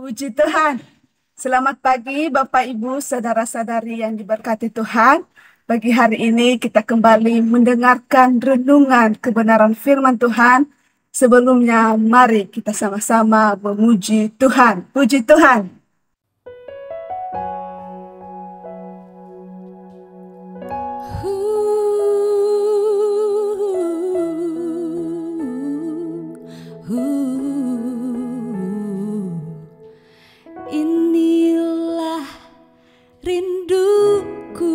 Puji Tuhan. Selamat pagi Bapak Ibu, saudara-saudari yang diberkati Tuhan. Pagi hari ini kita kembali mendengarkan renungan kebenaran firman Tuhan. Sebelumnya mari kita sama-sama memuji Tuhan. Puji Tuhan. Inilah rinduku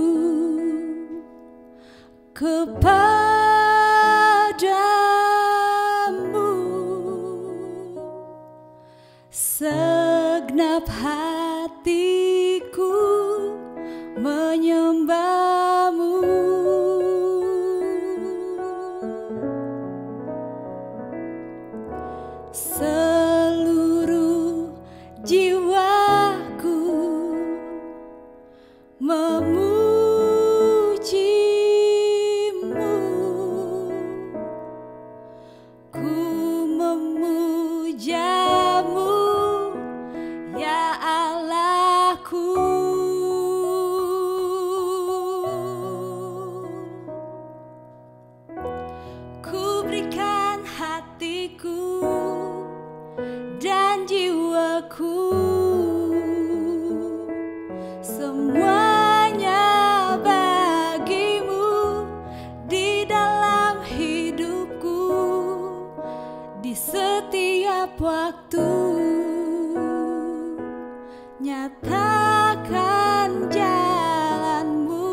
kepadamu, segenap hatiku menyembahmu. Seluruh jiwaku memujimu, ku memujamu ya Allahku. Ku berikan hatiku dan jiwaku, semuanya bagimu di dalam hidupku, di setiap waktu. Nyatakan jalanmu.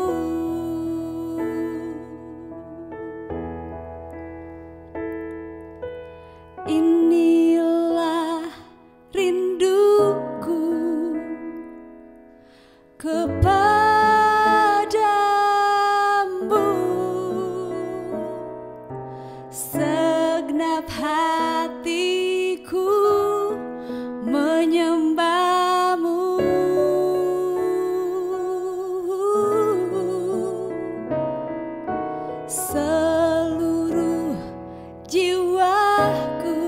Inilah rinduku kepadamu, segenap hatiku menyembahmu. Seluruh jiwaku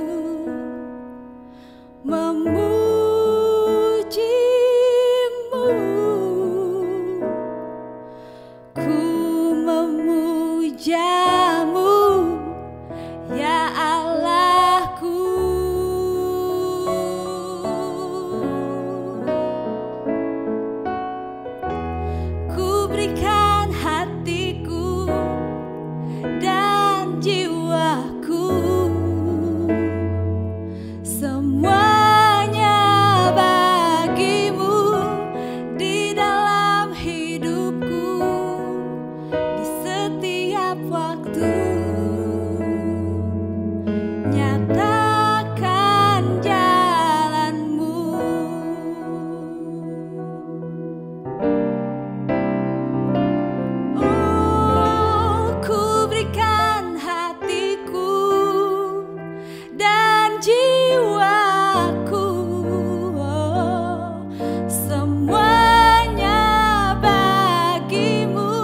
memujimu, ku memujamu ya Allahku. Ku berikan hatiku dan jiwaku, semuanya bagimu di dalam hidupku, di setiap waktu. Nyatakan jalanmu. Oh, ku berikan hatiku dan jiwaku, oh, semuanya bagimu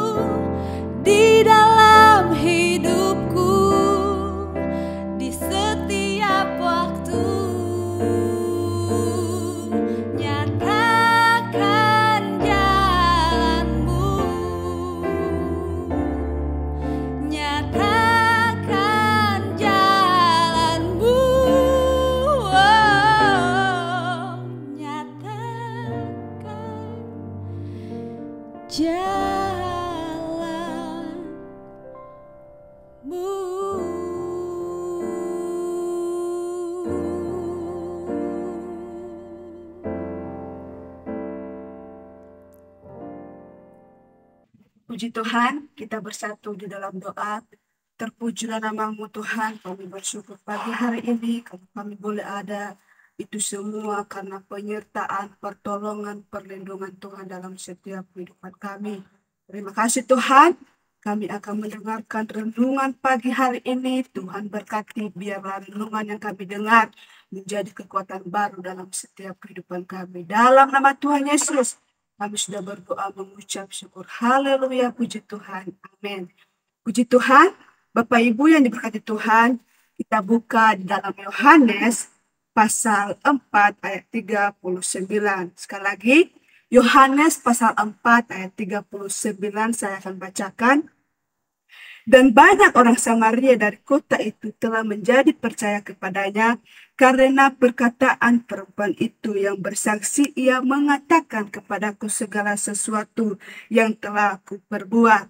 di dalam hidupku, di setiap waktu. Nyatakan jalanmu. Nyatakan jalanmu. Oh, nyatakan jalanmu. Puji Tuhan, kita bersatu di dalam doa. Terpujilah nama-Mu Tuhan, kami bersyukur pagi hari ini kalau kami boleh ada. Itu semua karena penyertaan, pertolongan, perlindungan Tuhan dalam setiap kehidupan kami. Terima kasih Tuhan, kami akan mendengarkan renungan pagi hari ini. Tuhan berkati, biarlah renungan yang kami dengar menjadi kekuatan baru dalam setiap kehidupan kami. Dalam nama Tuhan Yesus, kami sudah berdoa mengucap syukur. Haleluya, puji Tuhan. Amin. Puji Tuhan, Bapak Ibu yang diberkati Tuhan, kita buka di dalam Yohanes pasal 4 ayat 39. Sekali lagi, Yohanes pasal 4 ayat 39 saya akan bacakan. Dan banyak orang Samaria dari kota itu telah menjadi percaya kepadanya karena perkataan perempuan itu yang bersaksi, ia mengatakan kepadaku segala sesuatu yang telah aku perbuat.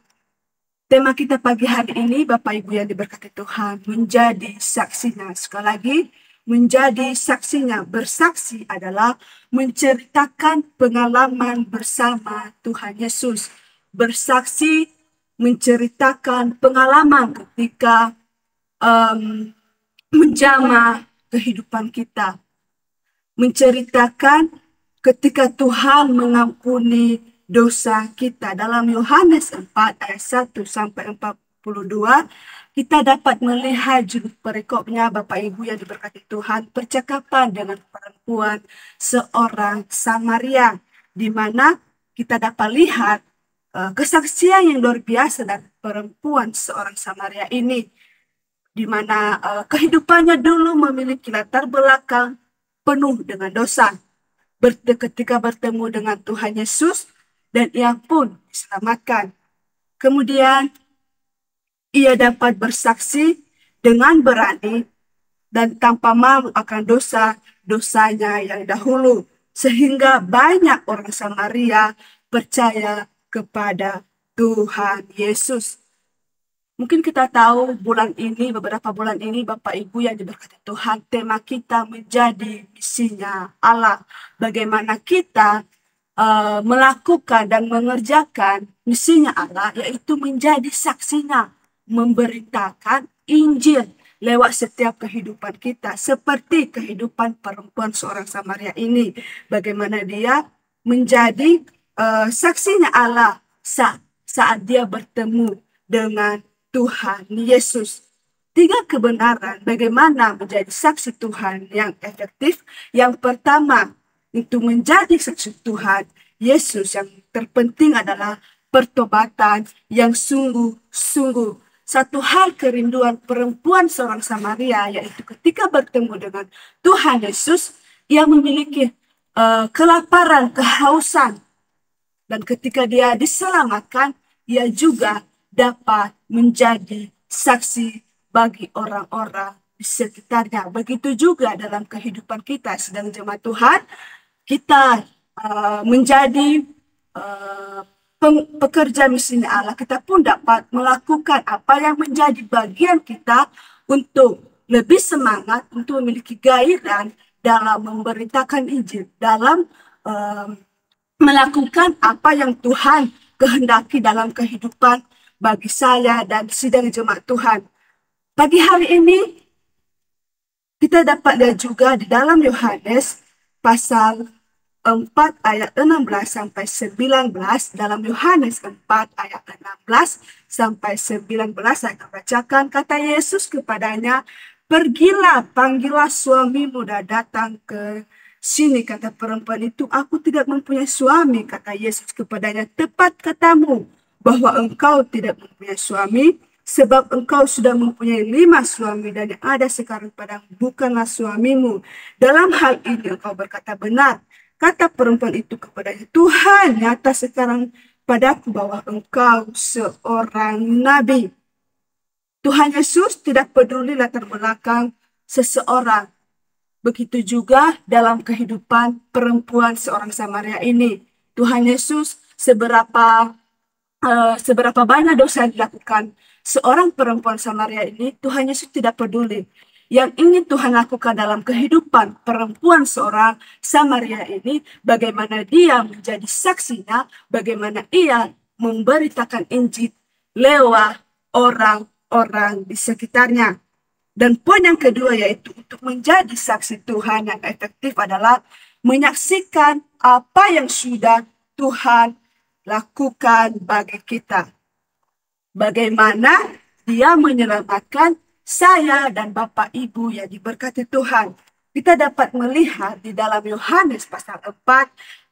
Tema kita pagi hari ini, Bapak Ibu yang diberkati Tuhan, menjadi saksinya. Sekali lagi, menjadi saksinya. Bersaksi adalah menceritakan pengalaman bersama Tuhan Yesus. Bersaksi menceritakan pengalaman ketika menjamah kehidupan kita. Menceritakan ketika Tuhan mengampuni dosa kita. Dalam Yohanes 4 ayat 1 sampai 42, kita dapat melihat judul perikopnya, Bapak Ibu yang diberkati Tuhan, percakapan dengan perempuan seorang Samaria, di mana kita dapat lihat kesaksian yang luar biasa dari perempuan seorang Samaria ini, di mana kehidupannya dulu memiliki latar belakang penuh dengan dosa. Ketika bertemu dengan Tuhan Yesus, dan ia pun diselamatkan. Kemudian ia dapat bersaksi dengan berani dan tanpa malu akan dosa-dosanya yang dahulu. Sehingga banyak orang Samaria percaya kepada Tuhan Yesus. Mungkin kita tahu beberapa bulan ini Bapak Ibu yang diberkati Tuhan, tema kita menjadi misinya Allah. Bagaimana kita melakukan dan mengerjakan misinya Allah, yaitu menjadi saksinya, memberitakan Injil lewat setiap kehidupan kita, seperti kehidupan perempuan seorang Samaria ini, bagaimana dia menjadi saksinya Allah saat dia bertemu dengan Tuhan Yesus. 3 kebenaran bagaimana menjadi saksi Tuhan yang efektif. Yang pertama, untuk menjadi saksi Tuhan Yesus, yang terpenting adalah pertobatan yang sungguh-sungguh. Satu hal kerinduan perempuan seorang Samaria, yaitu ketika bertemu dengan Tuhan Yesus, ia memiliki kelaparan, kehausan. Dan ketika dia diselamatkan, ia juga dapat menjadi saksi bagi orang-orang di sekitarnya. Begitu juga dalam kehidupan kita sedang jemaat Tuhan, kita menjadi pekerja misinya Allah, kita pun dapat melakukan apa yang menjadi bagian kita untuk lebih semangat, untuk memiliki gairah dalam memberitakan Injil, dalam melakukan apa yang Tuhan kehendaki dalam kehidupan bagi saya dan sidang jemaat Tuhan. Pagi hari ini kita dapat lihat juga di dalam Yohanes pasal 4 ayat 16 sampai 19. Dalam Yohanes 4 ayat 16 sampai 19 saya akan bacakan. Kata Yesus kepadanya, "Pergilah, panggillah suamimu dan datang ke sini." Kata perempuan itu, "Aku tidak mempunyai suami." Kata Yesus kepadanya, "Tepat katamu bahwa engkau tidak mempunyai suami, sebab engkau sudah mempunyai 5 suami, dan yang ada sekarang padamu bukanlah suamimu. Dalam hal ini engkau berkata benar." Kata perempuan itu kepadanya, "Tuhan, nyata sekarang padaku bahwa engkau seorang nabi." Tuhan Yesus tidak peduli latar belakang seseorang. Begitu juga dalam kehidupan perempuan seorang Samaria ini. Tuhan Yesus seberapa banyak dosa yang dilakukan seorang perempuan Samaria ini, Tuhan Yesus tidak peduli. Yang ingin Tuhan lakukan dalam kehidupan perempuan seorang Samaria ini, bagaimana dia menjadi saksinya, bagaimana ia memberitakan Injil lewat orang-orang di sekitarnya. Dan poin yang kedua, yaitu untuk menjadi saksi Tuhan yang efektif adalah menyaksikan apa yang sudah Tuhan lakukan bagi kita. Bagaimana dia menyelamatkan saya dan Bapak Ibu yang diberkati Tuhan. Kita dapat melihat di dalam Yohanes pasal 4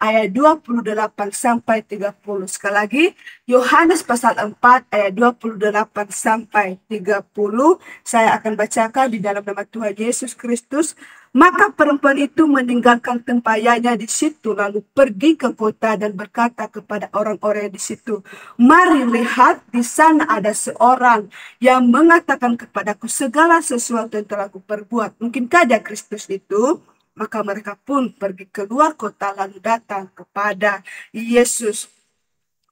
ayat 28 sampai 30. Sekali lagi, Yohanes pasal 4 ayat 28 sampai 30. Saya akan bacakan di dalam nama Tuhan Yesus Kristus. Maka perempuan itu meninggalkan tempayannya di situ, lalu pergi ke kota dan berkata kepada orang-orang di situ, "Mari lihat, di sana ada seorang yang mengatakan kepadaku segala sesuatu yang telah kuperbuat. Mungkinkah dia Kristus itu?" Maka mereka pun pergi keluar kota lalu datang kepada Yesus.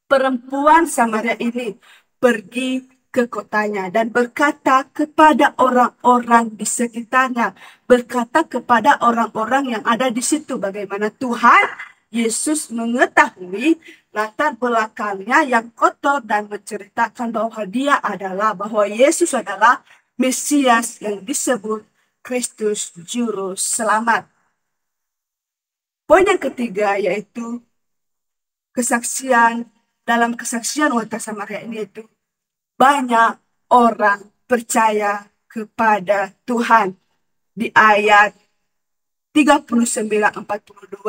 Perempuan Samaria ini pergi ke kotanya dan berkata kepada orang-orang di sekitarnya, berkata kepada orang-orang yang ada di situ bagaimana Tuhan Yesus mengetahui latar belakangnya yang kotor dan menceritakan bahwa Yesus adalah Mesias yang disebut Kristus Juru Selamat. Poin yang ketiga yaitu kesaksian. Dalam kesaksian wanita Samaria ini itu banyak orang percaya kepada Tuhan. Di ayat 39-42,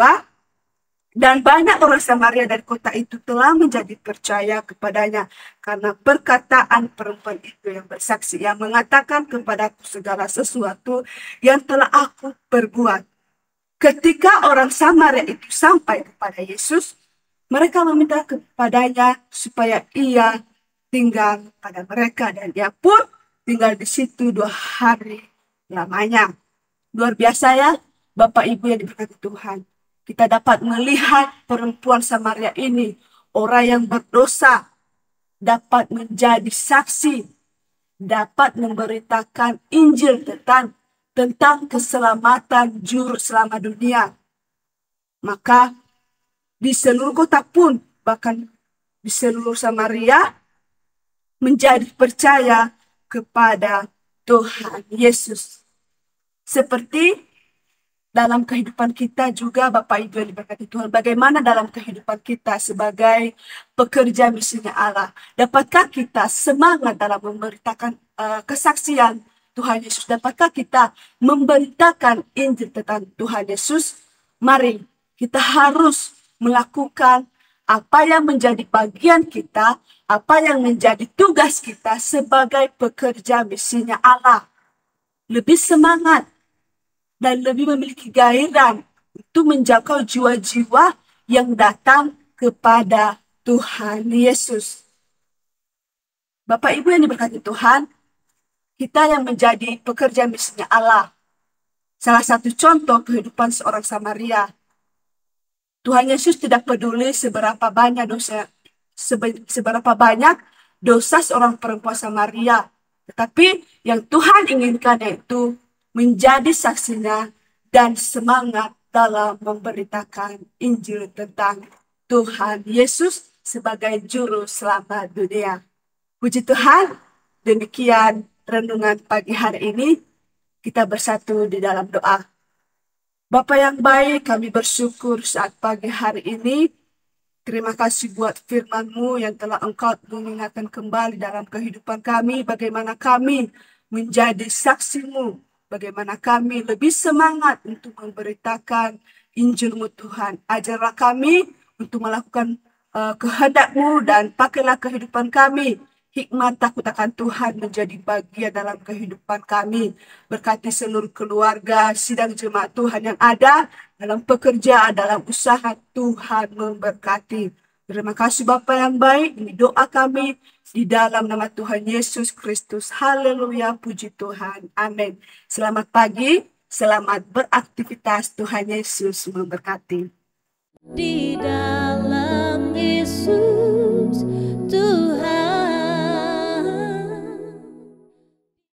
dan banyak orang Samaria dari kota itu telah menjadi percaya kepadanya karena perkataan perempuan itu yang bersaksi, yang mengatakan kepadaku segala sesuatu yang telah aku perbuat. Ketika orang Samaria itu sampai kepada Yesus, mereka meminta kepadanya supaya ia tinggal pada mereka, dan ia pun tinggal di situ 2 hari lamanya. Luar biasa ya, Bapak Ibu yang diberkati Tuhan. Kita dapat melihat perempuan Samaria ini, orang yang berdosa, dapat menjadi saksi, dapat memberitakan Injil tentang keselamatan juru selamat dunia. Maka di seluruh kota pun, bahkan di seluruh Samaria, menjadi percaya kepada Tuhan Yesus. Seperti dalam kehidupan kita juga, Bapak Ibu yang diberkati Tuhan, bagaimana dalam kehidupan kita sebagai pekerja misinya Allah? Dapatkah kita semangat dalam memberitakan kesaksian Tuhan Yesus? Dapatkah kita memberitakan Injil tentang Tuhan Yesus? Mari kita harus melakukan apa yang menjadi bagian kita, apa yang menjadi tugas kita sebagai pekerja misinya Allah. Lebih semangat dan lebih memiliki gairah untuk menjangkau jiwa-jiwa yang datang kepada Tuhan Yesus. Bapak Ibu yang diberkati Tuhan, kita yang menjadi pekerja misinya Allah. Salah satu contoh kehidupan seorang Samaria. Tuhan Yesus tidak peduli seberapa banyak dosa seorang perempuan Samaria. Tetapi yang Tuhan inginkan yaitu menjadi saksinya dan semangat dalam memberitakan Injil tentang Tuhan Yesus sebagai juru selamat dunia. Puji Tuhan, demikian renungan pagi hari ini. Kita bersatu di dalam doa. Bapa yang baik, kami bersyukur saat pagi hari ini. Terima kasih buat firman-Mu yang telah Engkau mengingatkan kembali dalam kehidupan kami. Bagaimana kami menjadi saksi-Mu. Bagaimana kami lebih semangat untuk memberitakan Injil-Mu Tuhan. Ajarlah kami untuk melakukan kehendak-Mu dan pakailah kehidupan kami. Hikmat takut akan Tuhan menjadi bagian dalam kehidupan kami. Berkati seluruh keluarga, sidang jemaat Tuhan yang ada dalam pekerjaan, dalam usaha, Tuhan memberkati. Terima kasih Bapa yang baik, ini doa kami di dalam nama Tuhan Yesus Kristus. Haleluya, puji Tuhan. Amin. Selamat pagi, selamat beraktivitas. Tuhan Yesus memberkati. Di dalam Yesus